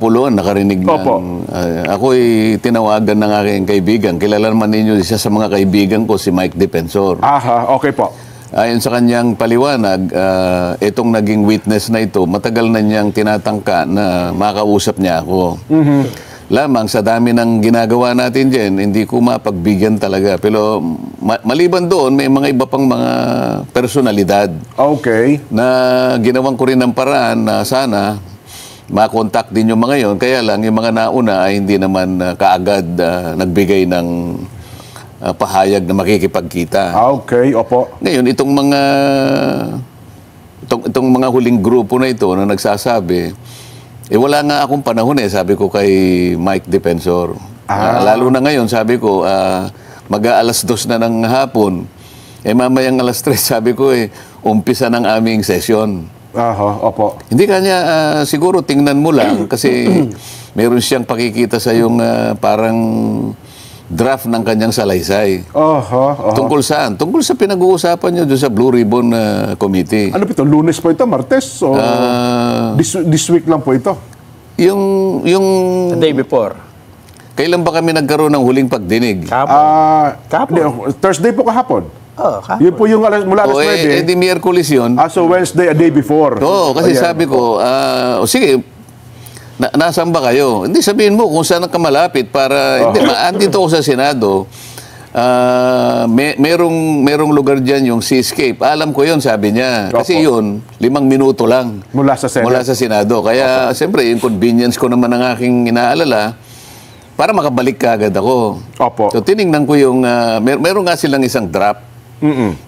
Mapuluan, nakarinig ng... ako'y tinawagan ng aking kaibigan. Kilala naman ninyo siya sa mga kaibigan ko, si Mike Defensor. Aha, okay po. Ayon sa kanyang paliwanag, itong naging witness na ito, matagal na niyang tinatangka na makausap niya ako. Lamang sa dami ng ginagawa natin dyan, hindi ko mapagbigyan talaga. Pero maliban doon, may mga iba pang mga personalidad. Okay. Na ginawan ko rin ng paraan na sana makontak din yung mga yon. Kaya lang, yung mga nauna ay hindi naman kaagad nagbigay ng pahayag na makikipagkita. Okay, opo. Ngayon, itong mga huling grupo na ito na nagsasabi, wala nga akong panahon sabi ko kay Mike Defensor. Lalo na ngayon, sabi ko, mag-aalas 2 na ng hapon. Mamayang alas 3, sabi ko, umpisa ng aming session. Opo. Hindi kanya, siguro tingnan mo lang kasi meron siyang pakikita sa yung parang draft ng kanyang salaysay. Tungkol saan? Tungkol sa pinag-uusapan nyo doon sa Blue Ribbon Committee. Ano po ito? Lunes po ito? Martes? O this week lang po ito? Yung... The day before. Kailan ba kami nagkaroon ng huling pagdinig? Kahapon. Thursday po kahapon. Kahapon. Yun po yung mula alas 9. Di Miyerkules yun. So Wednesday, a day before. Oo, kasi sabi ko, sige, nasaan ba kayo? Hindi, sabihin mo kung saan ka malapit para... Hindi, andito ako sa Senado. Merong lugar dyan yung Seascape. Alam ko yun, sabi niya. Kasi yun, 5 minuto lang. Mula sa Senado. Kaya, siyempre, yung convenience ko naman ang aking inaalala para makabalik ka agad ako. So, tinignan ko yung... meron nga silang isang draft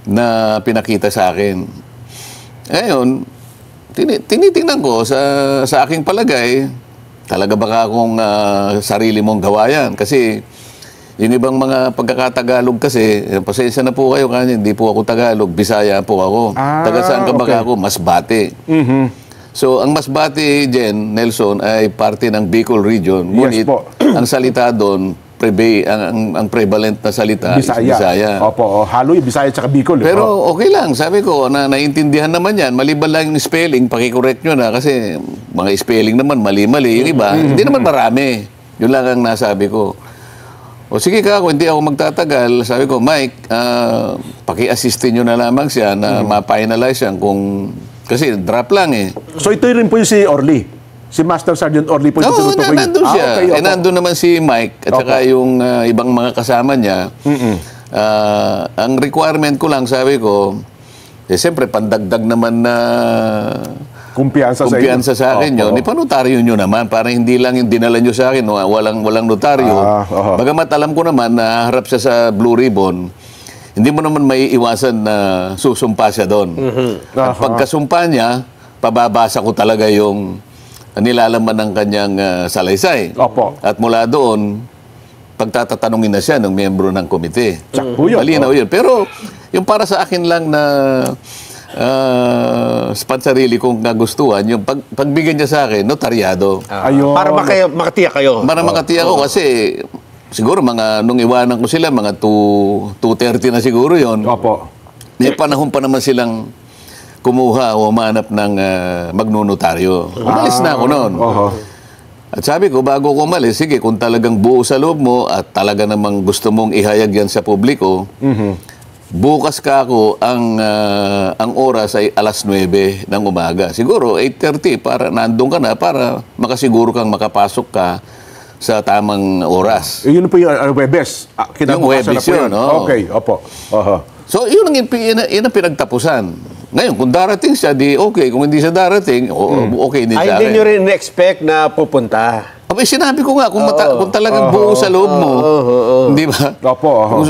na pinakita sa akin. Ngayon, tinitingnan ko sa aking palagay, talaga baka akong sarili mong gawa yan? Kasi yung ibang mga pagkakatagalog kasi, pasensya na po kayo kanya, hindi po ako Tagalog, Bisaya po ako. Taga saan ka baka ako? Masbate. So, ang Masbate, Jen, Nelson, ay parte ng Bicol Region. Ngunit, ang salita doon, ang prevalent na salita is Bisaya. Opo, halo yung Bisaya at Bicol. Pero okay lang, sabi ko, naiintindihan naman yan. Maliban lang yung spelling, pakicorrect nyo na kasi mga spelling naman, mali-mali. Yung iba, hindi naman marami. Yun lang ang nasabi ko. O sige ka, kung hindi ako magtatagal, sabi ko, Mike, paki-assistin nyo na lamang siya na ma-finalize yan kung... Kasi drop lang So ito rin po yung si Orly? Si Master Sergeant Orly po yung tinutukoy? Nandun siya. Nandun naman si Mike at saka yung ibang mga kasama niya. Ang requirement ko lang, sabi ko, siyempre, pandagdag naman na kumpiyansa sa akin yun. Ipanotaryo nyo naman para hindi lang yung dinala nyo sa akin, walang notaryo. Bagamat alam ko naman na harap siya sa Blue Ribbon, hindi mo naman may iwasan na susumpa siya doon. At pagkasumpa niya, pababasa ko talaga yung nilalaman ng kanyang salaysay. At mula doon, pagtatatanungin na siya ng miyembro ng komite. Malinaw yun. Pero yung para sa akin lang na sa pansarili kong nagustuhan, yung pagbigyan niya sa akin, notaryado. Para makatiyak kayo. Para makatiyak ko kasi siguro nung iwanan ko sila, mga 2:30 na siguro yon. May panahon pa naman silang kumuha o umanap ng magnonotaryo. Umalis na ako noon. At sabi ko, bago ko umalis, sige, kung talagang buo sa loob mo at talaga namang gusto mong ihayag yan sa publiko, bukas ka ako, ang oras ay alas 9 ng umaga. Siguro 8:30 para nandun ka na para makasiguro kang makapasok ka sa tamang oras. Yun po yung Webes. Yung Webes yun, no? Okay, opo. So, yun ang pinagtapusan. Ngayon, kung darating siya, di okay. Kung hindi siya darating, okay din sa akin. Hindi nyo rin expect na pupunta? Sinabi ko nga, kung talagang buo sa loob mo, hindi ba?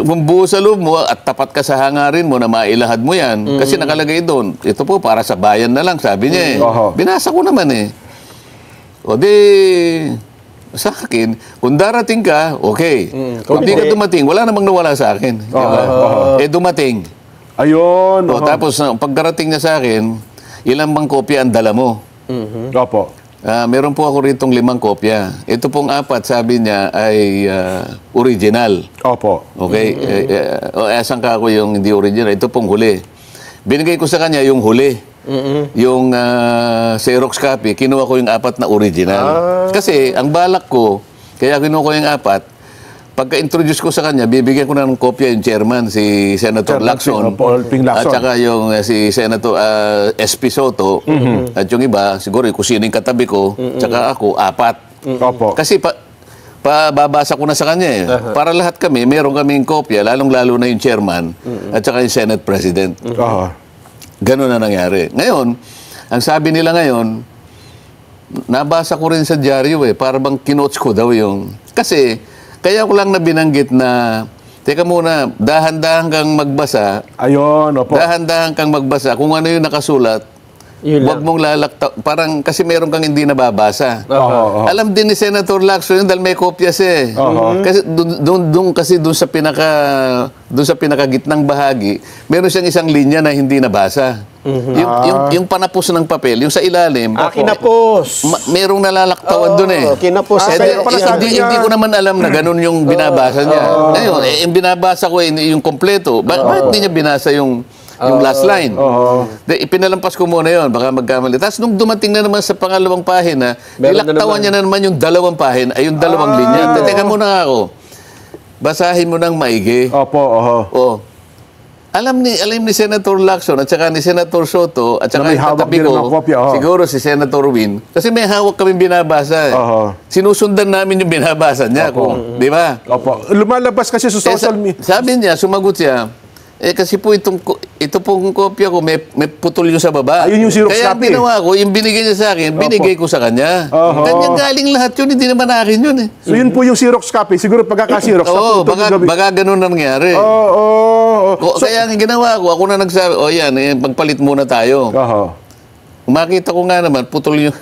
Kung buo sa loob mo at tapat ka sa hangarin mo na mailahad mo yan, kasi nakalagay doon, ito po para sa bayan na lang, sabi niya Binasa ko naman O di... Sa akin, kung darating ka, okay. Kung hindi ka dumating, wala namang nawala sa akin. Dumating. Ayun. Tapos, pagdarating niya sa akin, ilang bang kopya ang dala mo? Meron po ako ritong 5 kopya. Ito pong 4, sabi niya, ay original. Okay? Asan ka ako yung hindi original? Ito pong huli. Binigay ko sa kanya yung huli. yung Xerox copy, kinuha ko yung 4 na original. Kasi ang balak ko, kaya kinuha ko yung 4, pagka-introduce ko sa kanya, bibigyan ko na ng kopya yung chairman, si Senator Lacson. Paul Ping Lacson. At saka yung si Senator SP Soto. At yung iba, siguro kung sino yung katabi ko, tsaka ako, 4. Opo. Kasi babasa ko na sa kanya eh. Para lahat kami, meron kaming kopya, lalong-lalo na yung chairman at saka yung Senate President. Ganun na nangyari. Ngayon, ang sabi nila ngayon, nabasa ko rin sa dyaryo eh, para bang kinotes ko daw yung... Kasi, kaya ko lang na binanggit na, teka muna, dahan-dahan kang magbasa. Ayun, opo. Dahan-dahan kang magbasa. Kung ano yung nakasulat, huwag mong lalakta. Parang, kasi meron kang hindi nababasa. Alam din ni Senator Lacson yun dahil may kopya siya eh. Kasi doon sa pinakagitnang bahagi, meron siyang isang linya na hindi nabasa. Yung panapos ng papel, yung sa ilalim. Kinapos. Merong nalalaktawan doon eh. Kinapos. Hindi ko naman alam na ganun yung binabasa niya. Ngayon, yung binabasa ko yung kompleto. Bakit hindi niya binasa yung last line? Ipinalampas ko muna yun, baka magkamali. Tapos nung dumating na naman sa pangalawang pahina, nilaktawan niya na naman yung 2 pahina, ay yung 2 linya. Teka muna nga ako. Basahin mo ng maigi. Alam ni Senator Lacson at saka ni Senator Soto at saka yung katabi ko, siguro si Senator Win, kasi may hawak kami binabasa. Sinusundan namin yung binabasa niya. Di ba? Lumalabas kasi sa social media. Sabi niya, sumagot siya, kasi po ito pong kopya ko, may putol yung sa baba. Ayun yung Xerox copy. Kaya ginawa ko, yung binigay niya sa akin, binigay ko sa kanya. Kanya galing lahat yun, hindi naman akin yun eh. So yun po yung Xerox copy. Siguro pagkaka-Xerox. Baka ganun na nangyari. Kaya ang ginawa ko, ako na nagsabi, yan, magpalit muna tayo. Makita ko nga naman, putol yung...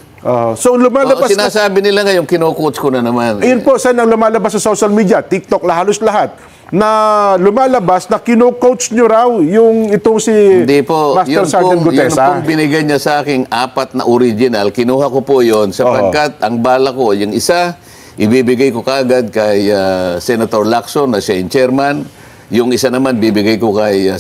So lumalabas... sinasabi nila ngayon, kino-coach ko na naman. Ayun po, saan ang lumalabas sa social media? TikTok, halos lahat. Na lumalabas na kino-coach nyo raw yung itong si Master Sergeant Gutesa. Yun pong binigay niya sa aking 4 na original, kinuha ko po yun sapagkat ang bala ko, yung isa, ibibigay ko kagad kay Senator Lacson na siya yung chairman. Yung isa naman, bibigay ko kay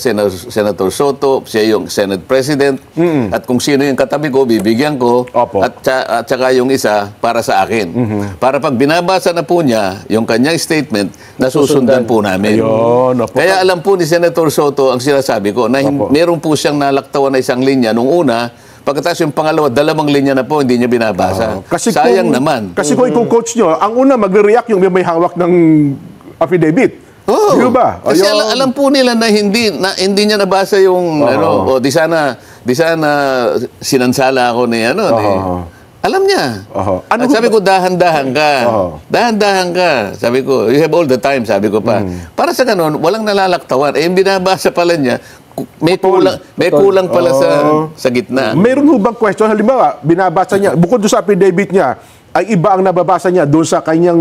Senator Soto, siya yung Senate President. At kung sino yung katabi ko, bibigyan ko. At saka yung isa, para sa akin. Para pag binabasa na po niya, yung kanyang statement, nasusundan po namin. Kaya alam po ni Senator Soto, ang sinasabi ko, na meron po siyang nalaktawan na isang linya nung una, pagkatapos yung pangalawa, 2 linya na po, hindi niya binabasa. Sayang naman. Kasi kung i-coach nyo, ang una magre-react yung may hawak ng affidavit. Diba? Kasi alam po nila na hindi niya nabasa yung di sana sinansala ako ni alam niya. At sabi ko, dahan-dahan ka. Dahan-dahan ka. Sabi ko, you have all the time, sabi ko pa. Para sa ganun, walang nalalaktawan. Yung binabasa pala niya, may kulang pala sa gitna. Meron ho bang question? Halimbawa, binabasa niya, bukod doon sa affidavit niya, ay iba ang nababasa niya doon sa kanyang...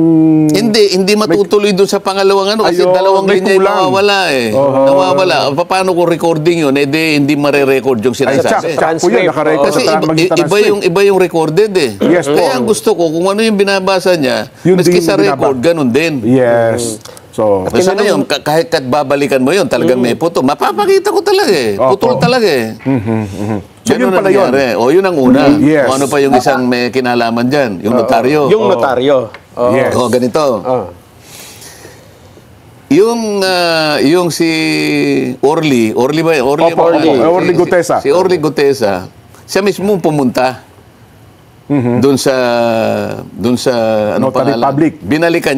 Hindi matutuloy doon sa pangalawang kasi 2 linya yung mawawala eh. Nawawala. Paano kung recording yun? Hindi mare-record yung sinasabi. Kasi iba yung recorded eh. Kaya ang gusto ko, kung ano yung binabasa niya, maski sa record, ganun din. Yes. So, kasi ngayon, kahit babalikan mo yun, talagang may puto. Mapapakita ko talaga eh. Putol talaga eh. So, yun pala yun. O, yun ang una. O, ano pa yung isang may kinalaman dyan? Yung notaryo. Yung notaryo. Yes. O, ganito. Yung si Orly ba? Orly Gutesa. Si Orly Gutesa, siya mismo pumunta doon sa Notary Public. Binalikan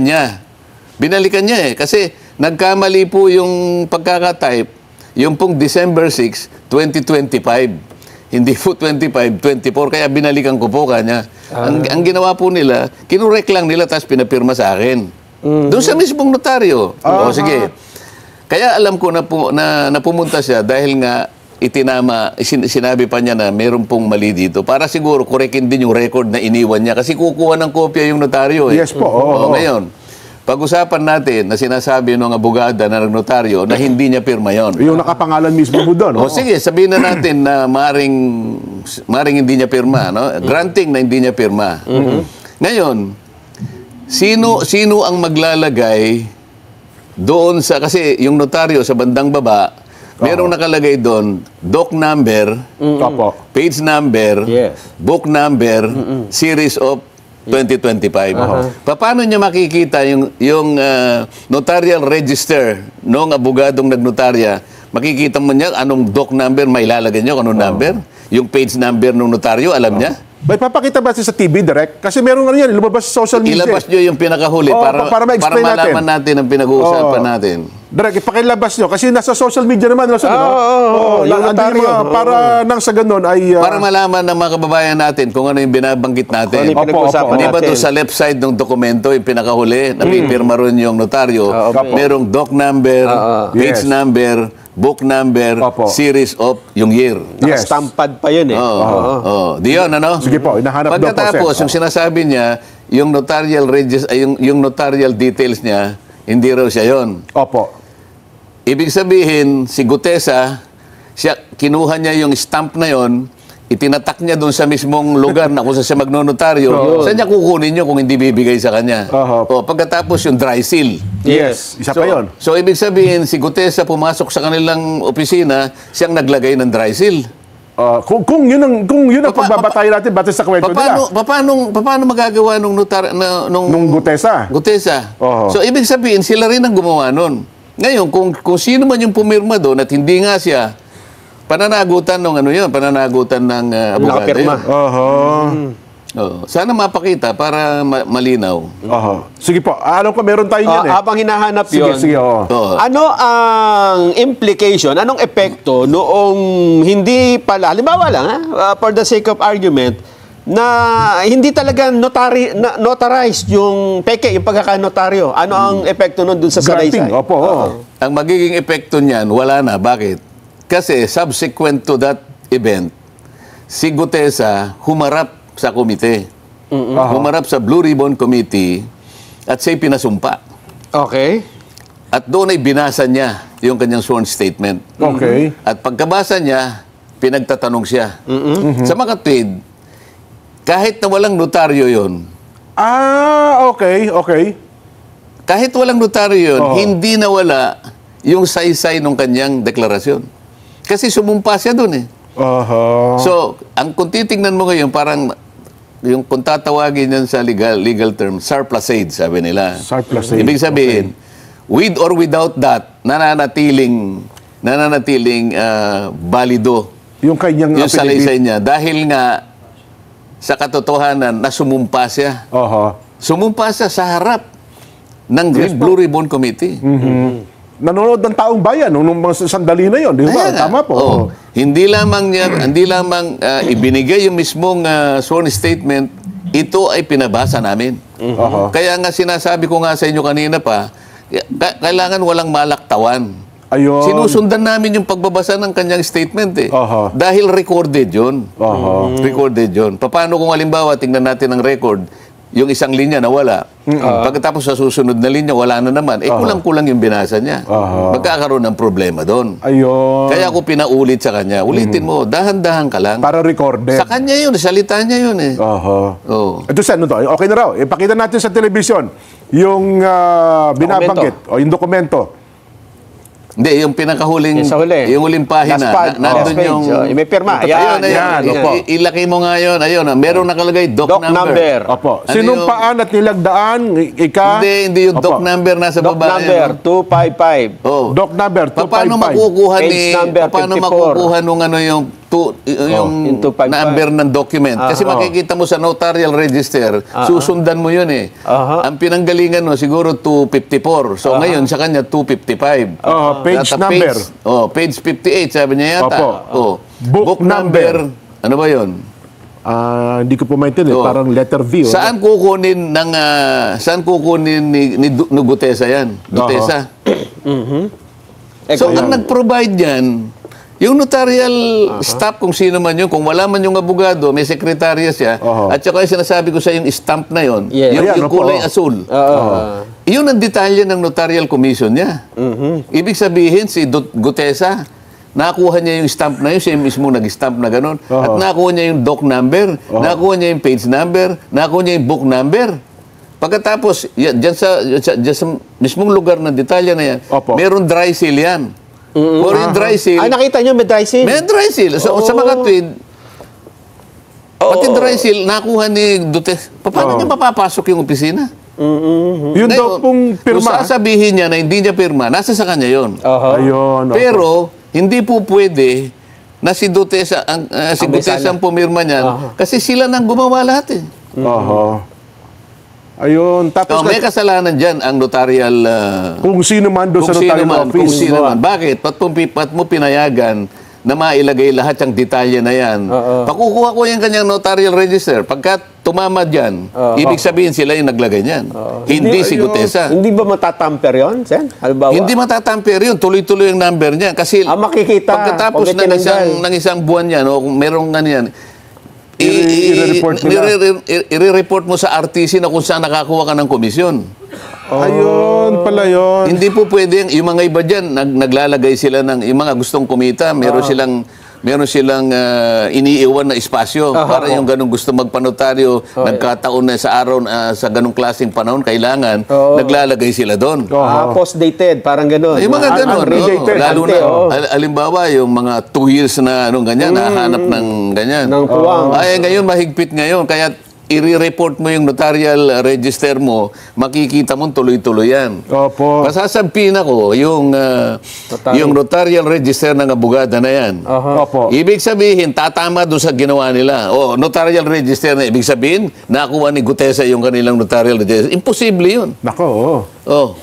niya eh. Kasi nagkamali po yung pagkakatype, yung pong December 6, 2025. Hindi po 25, 24. Kaya binalikan ko po kanya. Ang ginawa po nila, kinurek lang nila tapos pinapirma sa akin. Doon sa mismong notaryo. O sige. Kaya alam ko na pumunta siya dahil nga sinabi pa niya na meron pong mali dito. Para siguro korekin din yung record na iniwan niya. Kasi kukuha ng kopya yung notaryo eh. Yes po. Ngayon, pag-usapan natin na sinasabi ng abogada na notaryo na hindi niya pirma yon. Yung nakapangalan mismo mo doon. O sige, sabihin na natin na maring hindi niya pirma. No? Granting na hindi niya pirma. Ngayon, sino ang maglalagay doon sa... Kasi yung notaryo sa bandang baba, merong nakalagay doon, doc number, page number, book number, series of 2025. Paano niya makikita yung notarial register ng abogadong nagnotarya? Makikita mo niya anong doc number, may ilalagay niyo anong number? Yung page number ng notaryo, alam niya? May papakita ba sa TV direct? Kasi meron nga yan, lumabas sa social media. Ilabas nyo yung pinakahuli para malaman natin ang pinag-uusapan natin. Direct, ipakilabas nyo. Kasi nasa social media naman. Para nang sa ganun ay... para malaman ng mga kababayan natin kung ano yung binabanggit natin. Di ba doon sa left side ng dokumento, yung pinakahuli, napipirma rin yung notaryo, merong doc number, page number, book number, series of yung year. Nakastampad pa yun eh. Di yun, ano? Sige po, hinahanap pagkatapos, yung sinasabi niya, yung notarial yung notarial details niya, hindi raw siya yun. Ibig sabihin, si Gutesa, kinuha niya yung stamp na yon, itinatak niya doon sa mismong lugar na kung saan siya magnonotaryo, saan niya kukunin niyo kung hindi bibigay sa kanya? Pagkatapos yung dry seal. Isa pa yun. So, ibig sabihin, si Gutesa pumasok sa kanilang opisina, siyang naglagay ng dry seal. Kung yun ang pagbabatay natin batay sa kwento nila. Paano magagawa nung Gutesa? So, ibig sabihin, sila rin ang gumawa nun. Ngayon, kung sino man yung pumirma doon at hindi nga siya, pananagutan ng pananagutan ng abogado yun. Sana mapakita para malinaw. Sige po. Alam ko meron tayo yan Habang hinahanap yun, ano ang implication, anong epekto noong hindi pala, halimbawa lang, for the sake of argument, na hindi talaga notarized yung peke, yung pagkakanotaryo. Ano ang epekto nun dun sa salaysay? Ang magiging epekto niyan, wala na. Bakit? Kasi subsequent to that event, si Gutesa humarap sa komite. Humarap sa Blue Ribbon Committee at siya'y pinasumpa. At doon ay binasa niya yung kanyang sworn statement. At pagkabasa niya, pinagtatanong siya. Sa mga tweet, kahit na walang notaryo yun. Kahit walang notaryo yun, hindi nawala yung saysay ng kanyang deklarasyon. Kasi sumumpa siya doon eh. So, kung titingnan mo ngayon, parang kung tatawagin yan sa legal term, surplusage, sabi nila. Ibig sabihin, with or without that, nananatiling balido yung kanyang yung salaysay niya. Dahil nga, sa katotohanan, na sumumpa siya. Sumumpa siya sa harap ng Blue Ribbon Committee. Nanonood ng taong bayan nung mga sandali na yon, di ba? Tama po. Hindi lamang ibinigay yung mismong sworn statement, ito ay pinabasa namin. Kaya nga sinasabi ko nga sa inyo kanina pa, kailangan walang malaktawan. Sinusundan namin yung pagbabasa ng kanyang statement eh. Dahil recorded yun. Recorded yun. Paano kung halimbawa, tingnan natin ang record, yung isang linya nawala. Pagkatapos sa susunod na linya, wala na naman. Kulang-kulang yung binasa niya. Magkakaroon ng problema doon. Kaya ako pinaulit sa kanya. Ulitin mo, dahan-dahan ka lang. Para recorded. Sa kanya yun, salita niya yun eh. Ito sa ano to? Okay na raw. Ipakita natin sa telebisyon yung binabanggit o yung dokumento. Hindi, yung pinakahuling, yung huling pahina, nandun yung... may pirma. Ilaki mo nga yun. Ayun, merong nakalagay, doc number. Sinumpaan at nilagdaan, Hindi yung doc number nasa baba. Doc number, 255. Doc number, 255. Paano makukuha nung yung number ng document? Kasi makikita mo sa notarial register, susundan mo yun eh. Ang pinanggalingan mo, siguro 254. So ngayon, sa kanya, 255. Page number. Page 58, sabi niya yata. Book number. Ano ba yun? Hindi ko po maintindihan. Parang letter V. Saan kukunin ni Gutesa yan? Gutesa. So, ang nag-provide yan, yung notarial staff, kung sino man yun, kung wala man yung abogado, may sekretarya siya, at saka yung sinasabi ko sa yung stamp na yun, yung kulay asul. Yun ang detalye ng notarial commission niya. Ibig sabihin, si Gutesa, nakuha niya yung stamp na yun, siya mismo nag-stamp na gano'n, at nakuha niya yung doc number, nakuha niya yung page number, nakuha niya yung book number. Pagkatapos, dyan sa mismong lugar ng detalye na yan, meron dry seal yan. Or yung dry seal. Ay, nakita nyo, may dry seal. May dry seal. So, sa mga tweet, pati dry seal, nakuha ni Duterte. Paano niya mapapasok yung opisina? Yun daw pong Kung pirma. sasabihin niya na hindi niya pirma, nasa sa kanya yun. Ayun. Pero, hindi po pwede na si Duterte ang pumirma niyan kasi sila nang gumawa lahat eh. Ayun. Tapos may kasalanan dyan ang notarial... kung sino man doon sa notarial office. Kung sino man. Bakit? Pat mo pinayagan na mailagay lahat yung detalye na yan. Pakukuha ko yung kanyang notarial register. Pagka tumama dyan, ibig sabihin sila yung naglagay niyan. Hindi si Gutesa. Hindi ba matatamper yun, Sen? Halimbawa? Hindi matatamper yun. Tuloy-tuloy yung number niya. Kasi makikita. pagkatapos ng isang buwan yan, o kung merong ganyan, i-report mo sa RTC na kung saan nakakuha ka ng komisyon. Ayun pala yun. Hindi po pwede yung mga iba dyan, naglalagay sila ng, yung mga gustong kumita, meron silang iniiwan na espasyo para yung ganung gusto magpanotaryo, nagkataon na sa araw, sa ganung klaseng panahon, kailangan, naglalagay sila doon. Post-dated, parang gano'n. Yung mga gano'n, lalo na, halimbawa, yung mga 2 years na ganyan, nahanap ng ganyan. Ng puwang. Ay, ngayon, mahigpit ngayon, kaya i-report mo yung notarial register mo, makikita mo tuloy-tuloy yan. Opo. Pasasabihin ako, yung notarial register ng abogada na yan. Opo. Ibig sabihin, tatama doon sa ginawa nila. Notarial register na ibig sabihin, nakuha ni Gutesa yung kanilang notarial register. Imposible yun. Nako,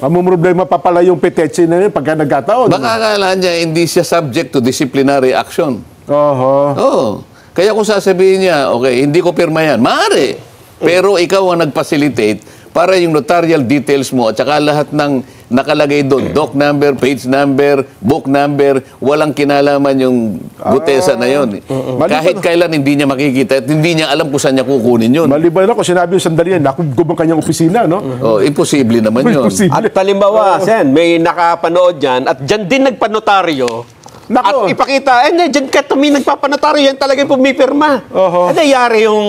mamumroblema pa pala yung petetse na yun pagka nagkataon. Baka akala niya, hindi siya subject to disciplinary action. Kaya kung sasabihin niya, okay, hindi ko pirma yan, maaari. Pero ikaw ang nag-facilitate para yung notarial details mo at saka lahat ng nakalagay doon, doc number, page number, book number, walang kinalaman yung Gutesa na yun. Kahit kailan hindi niya makikita at hindi niya alam kung saan niya kukunin yun. Maliban ako, sinabi yung sandali yan, nakugub ang kanyang opisina, no? Imposible naman yun. At halimbawa, Sen, may nakapanood dyan at dyan din nagpanotaryo. At ipakita, dyan ka nagpapanotaryo, yan talaga yung pumipirma. Yari yung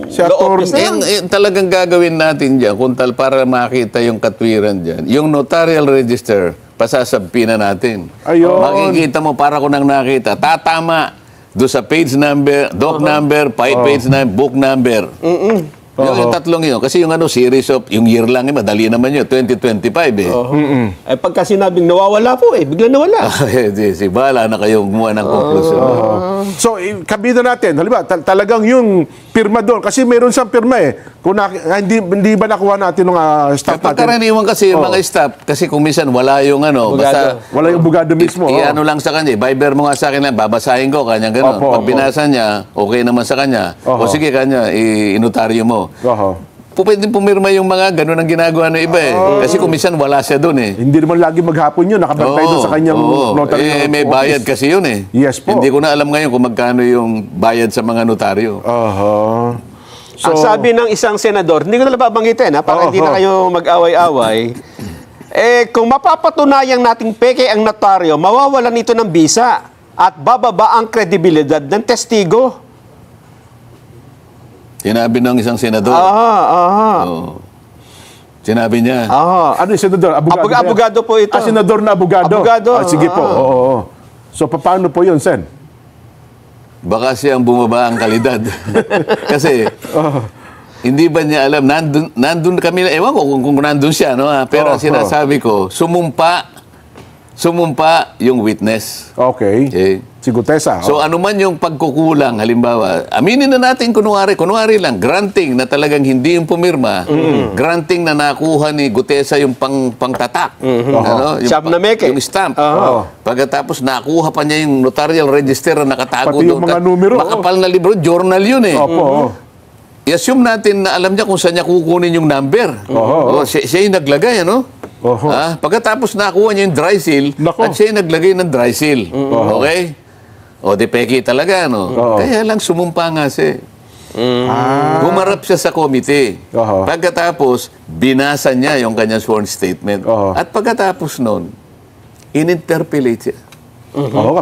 office na yan. Talagang gagawin natin dyan, para makita yung katwiran dyan. Yung notarial register, pasasabpina natin. Makikita mo, para ko nang nakita, tatama doon sa page number, doc number, page number, book number. Yung tatlong yun. Kasi yung series of, yung year lang, madali naman yun, 2025 eh. Pagka sinabing nawawala po bigla nawala. Bahala na kayo gumawa ng conclusion. So, kabida natin, halimbawa, talagang yung pirma doon, kasi meron siyang pirma kung hindi ba nakuha natin ng staff natin? Pagkaraniwan kasi yung mga staff, kasi kung minsan wala yung basta wala yung abogado mismo. Ano lang sa kanya, Viber mo nga sa akin lang, babasahin ko, kanyang gano'n. Pag binasa niya, okay naman sa kanya. O sige, kanya, inotaryo mo. Pwede pumirma yung mga gano'n ang ginagawa ng iba Kasi kung minsan wala siya doon Hindi naman lagi maghapon yun, nakabantay doon sa kanyang notary. May bayad kasi yun Yes po. Hindi ko na alam ngayon kung magkano yung bayad sa mga notaryo. So, ang sabi ng isang senador, hindi ko na babanggitin para hindi na kayo mag-away-away, kung mapapatunayang nating peke ang notaryo, mawawalan ito ng bisa at bababa ang kredibilidad ng testigo. Sinabi ng isang senador. Sinabi niya. Ano yung senador? Abogado po ito. Senador na abogado. Sige po. So, paano po yun, Sen? Baka siyang bumaba ang kalidad. Kasi, hindi ba niya alam, nandun kami, ewan ko kung nandun siya, pero ang sinasabi ko, sumumpa yung witness. Okay. Si Gutesa. So ano man yung pagkukulang, halimbawa, aminin na natin kunwari lang, granting na talagang hindi yung pumirma, granting na nakuha ni Gutesa yung pangtatak. Yung stamp. Pagkatapos nakuha pa niya yung notarial register na nakatago doon. Pati yung mga numero. Makapal na libro, journal yun I-assume natin na alam niya kung saan niya kukunin yung number. Siya yung naglagay, pagkatapos nakuha niya yung dry seal, at siya yung naglagay ng dry seal. Okay? Di peki talaga, Kaya lang sumumpa nga siya. Humarap siya sa komite. Pagkatapos, binasa niya yung kanyang sworn statement. At pagkatapos nun, in-interpellate siya.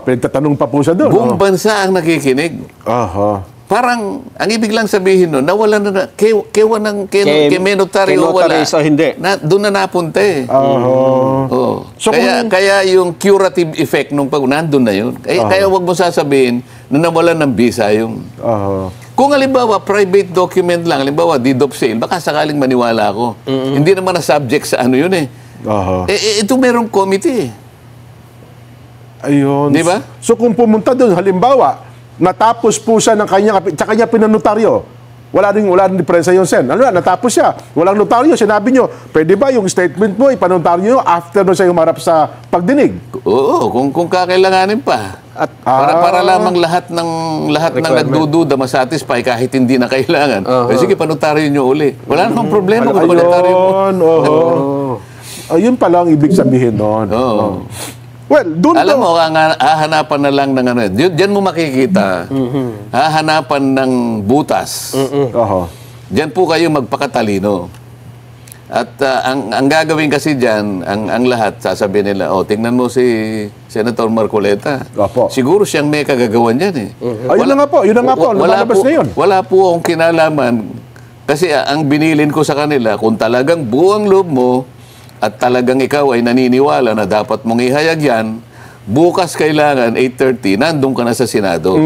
Pinagtatanong pa po siya doon. Buong bansa ang nakikinig. parang, ang ibig lang sabihin nun, nawala na, kewa ng, notaryo wala. O hindi. Doon na napunta eh. So, kaya yung curative effect nung nandun na yun. Kaya wag mo sasabihin na nawalan ng visa yung... Kung halimbawa, private document lang, halimbawa, deed of sale, baka sakaling maniwala ako. Hindi naman na subject sa ano yun eh. Ito merong committee eh. Ayun. Di ba? So kung pumunta doon, halimbawa, natapos po siya ng kanya pinanotaryo, wala rin diferensya yun, Sen. Ano na, natapos siya. Walang notaryo. Sinabi nyo, pwede ba yung statement mo, ipanotaryo nyo after nung siya humarap sa pagdinig? Oo, kung kakailanganin pa. At para lamang lahat ng nagdududa masatisfy kahit hindi na kailangan. Sige, panotaryo nyo uli. Wala namang problema kung panotaryo mo. Ayun pala ang ibig sabihin noon. Well, alam mo, hahanapan na lang ng ano. Diyan mo makikita. Hahanapan ng butas. Diyan po kayo magpakatalino. At ang gagawin kasi diyan, ang lahat, sasabihin nila, tingnan mo si Senator Marcoleta. Siguro siyang may kagagawan yan eh. Yun na nga po, lumalabas na yun. Wala po akong kinalaman. Kasi ang binilin ko sa kanila, kung talagang buong loob mo, at talagang ikaw ay naniniwala na dapat mong ihayag yan, bukas kailangan 8:30, nandun ka na sa Senado.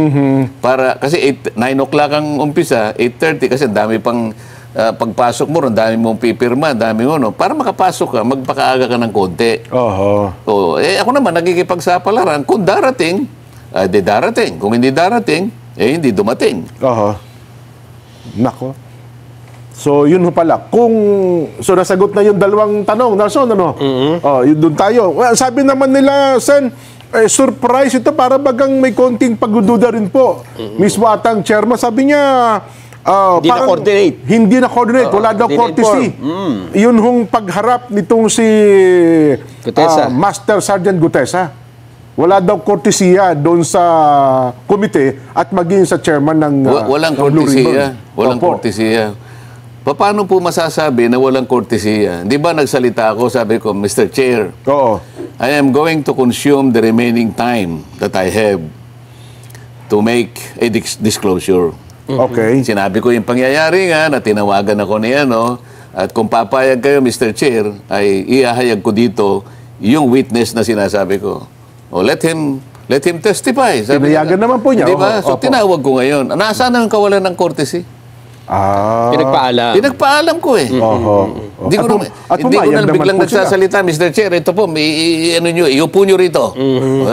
Kasi 9 o'clock ang umpisa, 8:30 kasi dami pang pagpasok mo, ang dami mong pipirma, dami mo, no? Para makapasok ka, magpakaaga ka ng konti. Ako naman, nagikipagsapalaran. Kung darating, di darating. Kung hindi darating, hindi dumating. Nako. So, yun ho pala. So, nasagot na yung dalawang tanong, Nelson, ano? Doon tayo. Well, sabi naman nila, Sen, surprise ito, para bagang may konting pagdududa rin po. Mismo atang chairman, sabi niya, hindi na-coordinate. Wala daw courtesy. Yun hong pagharap nitong si Master Sergeant Gutesa. Wala daw kortesiya doon sa komite at maging sa chairman ng walang kortesiya. Walang kortesiya. Paano po masasabi na walang kortesiya? Di ba nagsalita ako, sabi ko, Mr. Chair, I am going to consume the remaining time that I have to make a disclosure. Sinabi ko yung pangyayari nga na tinawagan ako niya, at kung papayag kayo, Mr. Chair, ay iahayag ko dito yung witness na sinasabi ko. Let him testify. Tinayagan naman po niya. Diba? So tinawag ko ngayon. Nasaan ang kawalan ng courtesy? Pinagpaalam ko eh. Hindi ko na biglang nagsasalita, Mr. Chair, ito po, iupo nyo rito.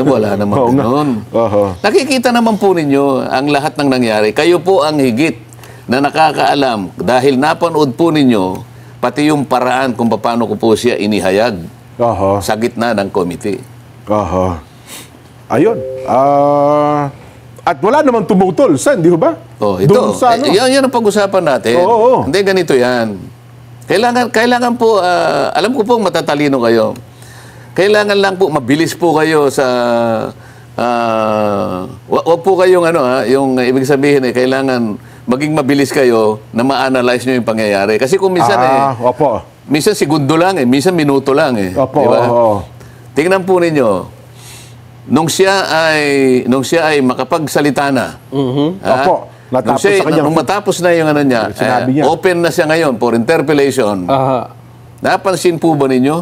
Wala naman ganoon. Nakikita naman po ninyo ang lahat ng nangyari. Kayo po ang higit na nakakaalam dahil napanood po ninyo pati yung paraan kung paano ko po siya inihayag sa gitna ng committee. Ayun. At wala namang tumutol, Sen, di ba? Ito. Yan ang pag-usapan natin. Hindi, ganito yan. Kailangan po, alam ko po matatalino kayo. Kailangan lang po, mabilis po kayo sa, wag po kayong yung ibig sabihin kailangan maging mabilis kayo na ma-analyze nyo yung pangyayari. Kasi kung minsan minsan segundo lang minsan minuto lang diba? Tingnan po ninyo, nung siya ay makapagsalita na. Nung matapos na yung niya, open na siya ngayon for interpellation. Napansin po ba ninyo?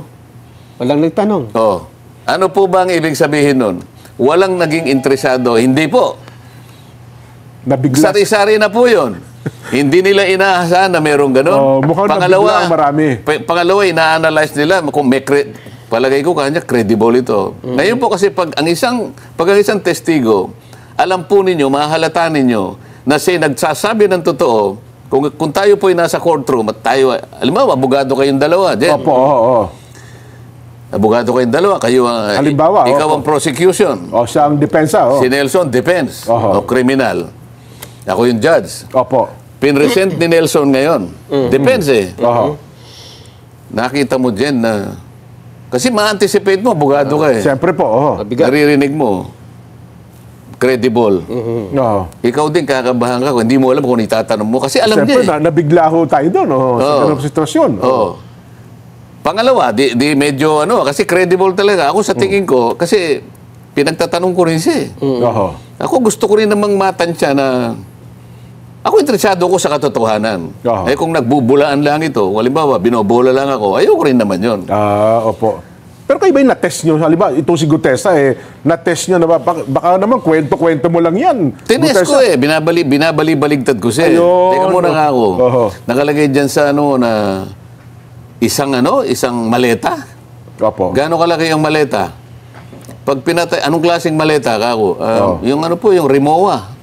Walang nagtanong. Ano po ba ang ibig sabihin nun? Walang naging interesado. Hindi po. Sari-sari na po yun. Hindi nila inaasahan na merong ganun. Pangalawa, ina-analyze nila kung may palagay ko kanya credible ito. Ngayon po kasi pag ang isang testigo, alam po ninyo, mahalata ninyo na siya nagsasabi ng totoo. Kung tayo po ay nasa courtroom at tayo, alam mo, abogado kayong dalawa, Jen. Abogado kayong dalawa, kayo ikaw ang prosecution. Siya ang depensa. Si Nelson, defense. Criminal. Ako yung judge. Pinresent ni Nelson ngayon. Defense Nakita mo, Jen, na kasi ma-anticipate mo, abogado ka Siyempre po, naririnig mo, credible. Ikaw din kakabahan ka kung hindi mo alam kung itatanong mo. Kasi alam niya Siyempre, nabigla ho tayo doon, sa ganung sitwasyon. Pangalawa, di medyo kasi credible talaga. Ako sa tingin ko, kasi pinagtatanong ko rin siya. Ako gusto ko rin namang matansya na Ako interesado ko sa katotohanan. Oo. Kung nagbubulaan lang ito, halimbawa, binobola lang ako, ayoko rin naman yun. Opo. Pero kayo ba yung na-test nyo? Halimbawa, itong si Gutesa, na-test nyo na ba? Baka naman, kwento-kwento mo lang yan. Tinest ko binabali-baligtad ko siya. Teka muna nga ako. Nakalagay dyan sa na isang maleta. Opo. Gaano kalaki yung maleta? Pag pinatay, anong klaseng maleta kako? Yung yung Rimowa.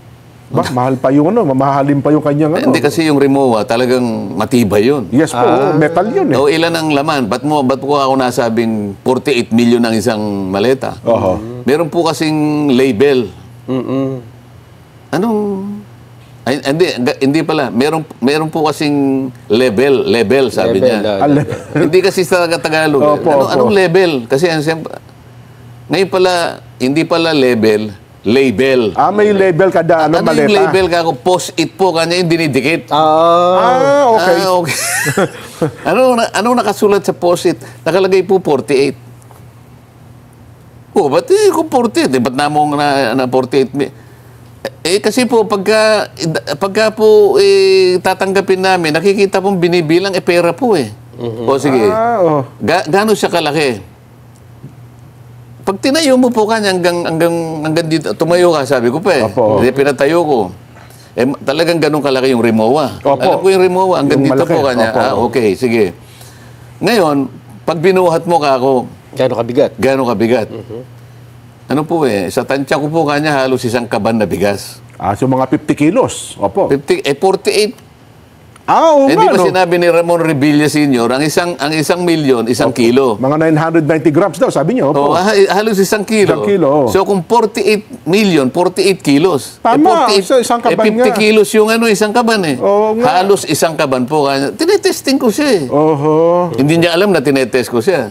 Mahal pa yung mamahalin pa yung kanyang Hindi kasi yung Rimowa, talagang matibay yun. Yes po, metal yun Ilan ang laman? Ba't mo ako nasabing 48 million ang isang maleta? Meron po kasing label. Hindi pala. Meron po kasing level sabi niya. Hindi kasi sa Tagalog. Anong level? Kasi ngayon pala, hindi pala label. May label kada maleta. Ano yung label ka ako? Post-it po kanya yung dinidikit. Okay. Okay. Ano nakasulat sa post-it? Nakalagay po 48. Ba't kung 48? Ba't namong na 48? Kasi po, pagka po tatanggapin namin, nakikita pong binibilang, pera po sige. Gano'n siya kalaki? Pag tinayo mo po kanya hanggang dito, tumayo ka, sabi ko pa pinatayo ko. Talagang ganun kalaki yung Rimowa. Alam ko yung Rimowa, hanggang dito po kanya. Okay, sige. Ngayon, pag binuhat mo ka ako, Gano'ng kabigat? Ano po sa tansya ko po kanya halos isang kaban na bigas. So mga 50 kilos. Opo. 48. Di ba sinabi ni Ramon Revilla Sr., ang isang milyon, isang kilo. Mga 990 grams daw, sabi niyo. Halos isang kilo. So kung 48 million, 48 kilos. Tama, isang kaban 50 kilos yung isang kaban Halos isang kaban po. Tinetesting ko siya Hindi niya alam na tinetest ko siya.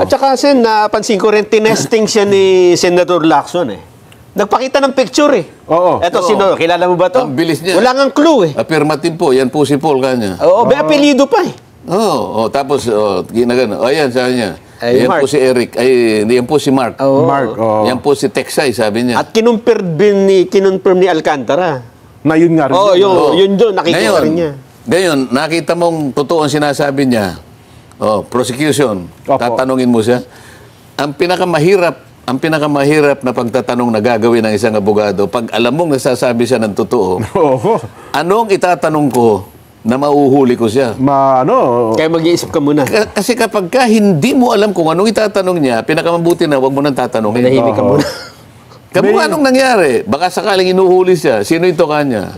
At saka, Sen, napansin ko rin, tinesting siya ni Senator Lacson Nagpakita ng picture Eto, sino? Kilala mo ba to? Ang bilis niya. Wala ngang clue Affirmative po. Yan po si Paul kanya. May apelido pa Tapos, ginagano. Yan, sabi niya. Yan Mark. po si Eric. Yan po si Mark. Mark. Yan po si Texay, sabi niya. At kinonfirm ni Alcantara. Na yun nga rin. Yun doon. Nakikita rin niya. Ngayon, nakita mong totoo ang sinasabi niya. Prosecution. Tatanungin mo siya. Ang pinakamahirap na pagtatanong na gagawin ng isang abogado, pag alam mong nasasabi siya ng totoo, anong itatanong ko na mauhuli ko siya? Kaya mag-iisip ka muna. Kasi kapag hindi mo alam kung anong itatanong niya, pinakamabuti na huwag mo nang tatanungin. Manahimik ka muna. Anong nangyari? Baka sakaling inuhuli siya. Sino ito kanya?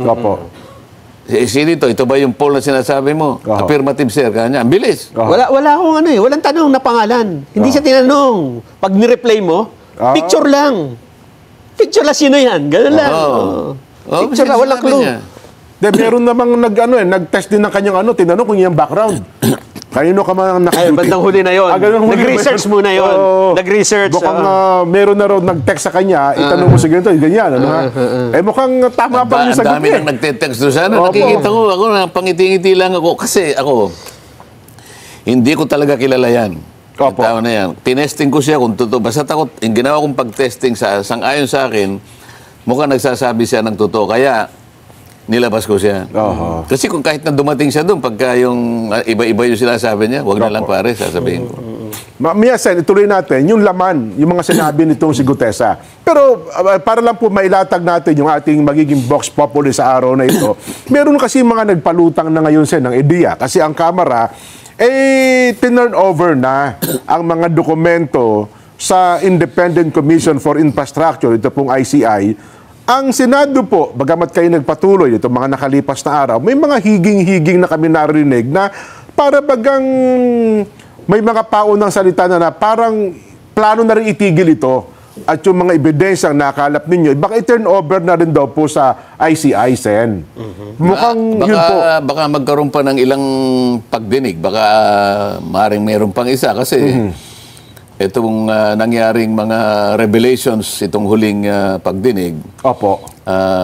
Sino ito? Ito ba yung Paul na sinasabi mo? Affirmative, sir, kanya. Ang bilis. Wala akong walang tanong na pangalan. Hindi siya tinanong. Pag ni-reply mo, picture lang. Picture lang, sino yan? Ganun lang. Picture lang, walang clue. Meron namang nag-test din ng kanyang tinanong kung yung background. Kanino ka man Ay, bandang huli na yun. Nag-research muna yun. Nag-research. Mukhang meron na raw nag-text sa kanya, itanong mo sa ganito, ganyan. Mukhang tama pa yung sagot Ang dami nang nagte-text doon sana. Nakikita ko, ako pangiti-ngiti lang ako. Kasi ako, hindi ko talaga kilala yan. Yung tao na yan. Tinesting ko siya kung totoo. Basta takot, yung ginawa kong pag-testing sang-ayon sa akin, mukhang nagsasabi siya ng totoo. Kaya, nilabas ko siya. Kasi kung kahit na dumating siya doon, pagka yung iba-iba yung sinasabi niya, wag na lang pare, sasabihin ko. Sen, ituloy natin yung laman, yung mga sinabi nitong si Gutesa. Pero para lang po mailatag natin yung ating magiging Vox Populi sa araw na ito, meron kasi mga nagpalutang na ngayon, Sen, ng ideya. Kasi ang Kamara, tinurn over na ang mga dokumento sa Independent Commission for Infrastructure, ito pong ICI. Ang Senado po, bagamat kayo nagpatuloy, itong mga nakalipas na araw, may mga higing-higing na kami narinig na para bagang may mga paunang salita na parang plano na rin itigil ito at yung mga ebidensyang nakalap ninyo, baka i-turn over na rin daw po sa ICI, Sen. Mukhang yun po. Baka magkaroon pa ng ilang pagdinig. Baka maring meron pang isa kasi itong nangyaring mga revelations, itong huling pagdinig,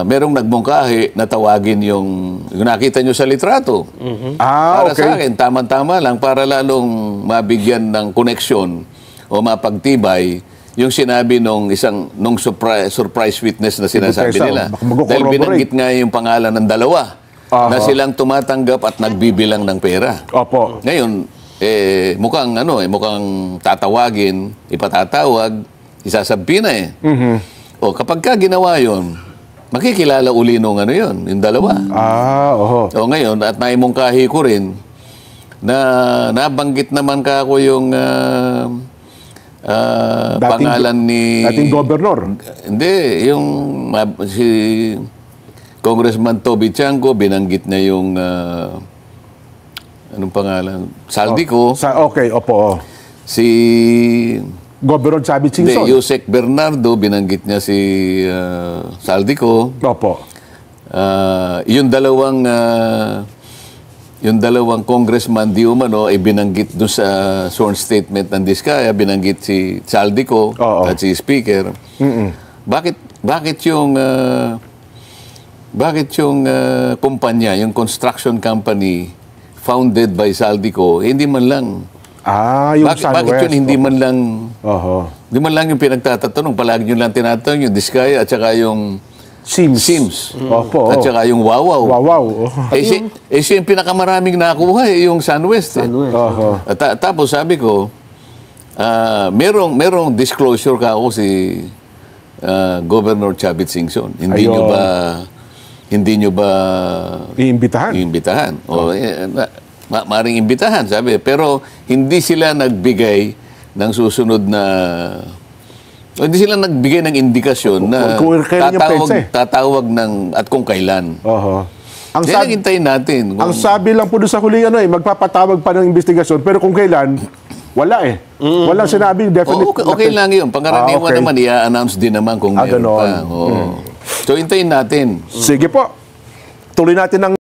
merong nagmungkahi na tawagin yung nakita nyo sa litrato. Para sa akin, tama-tama lang para lalong mabigyan ng koneksyon o mapagtibay yung sinabi nung surprise witness na sinasabi nila. Dahil binanggit nga yung pangalan ng dalawa na silang tumatanggap at nagbibilang ng pera. Opo. Ngayon, mukhang tatawagin, ipatatawag, isasabi na eh. O kapag ka ginawa yun, makikilala uli nung yung dalawa. Oho. O ngayon, at naimungkahi ko rin, na nabanggit naman ka ako yung pangalan ni... Dating gobernador. Hindi, yung si Congressman Toby Chanco, binanggit niya yung anong pangalan? Saldico. Okay, opo. Si... Gobernador Chavit Singson. Hindi, Yusek Bernardo, binanggit niya si Saldico. Opo. Yung dalawang congressman di umano ay binanggit doon sa sworn statement ng Diskaya, binanggit si Saldico at si Speaker. Bakit yung kumpanya, yung construction company founded by Saldico, hindi man lang yung bakit yun hindi man lang hindi man lang yung pinagtatatanong, palagi nyo lang tinatanong yung Diskaya at saka yung Sims. Opo. At saka yung Wawaw. Siya yung pinakamaraming nakuha yung SunWest. Tapos sabi ko, merong disclosure ka ako si Governor Chavit Singson. Hindi nyo ba iimbitahan? Maring imbitahan, sabi. Pero hindi sila nagbigay ng susunod na... Hindi sila nagbigay ng indikasyon na tatawag ng at kung kailan. Ang hintayin natin. Ang sabi lang po doon sa huli, magpapatawag pa ng investigasyon, pero kung kailan, wala eh. Walang sinabing definite. Okay lang yun. Pangkaraniwan naman, i-announce din naman kung meron pa. So, hintayin natin. Sige po. Tuloy natin ang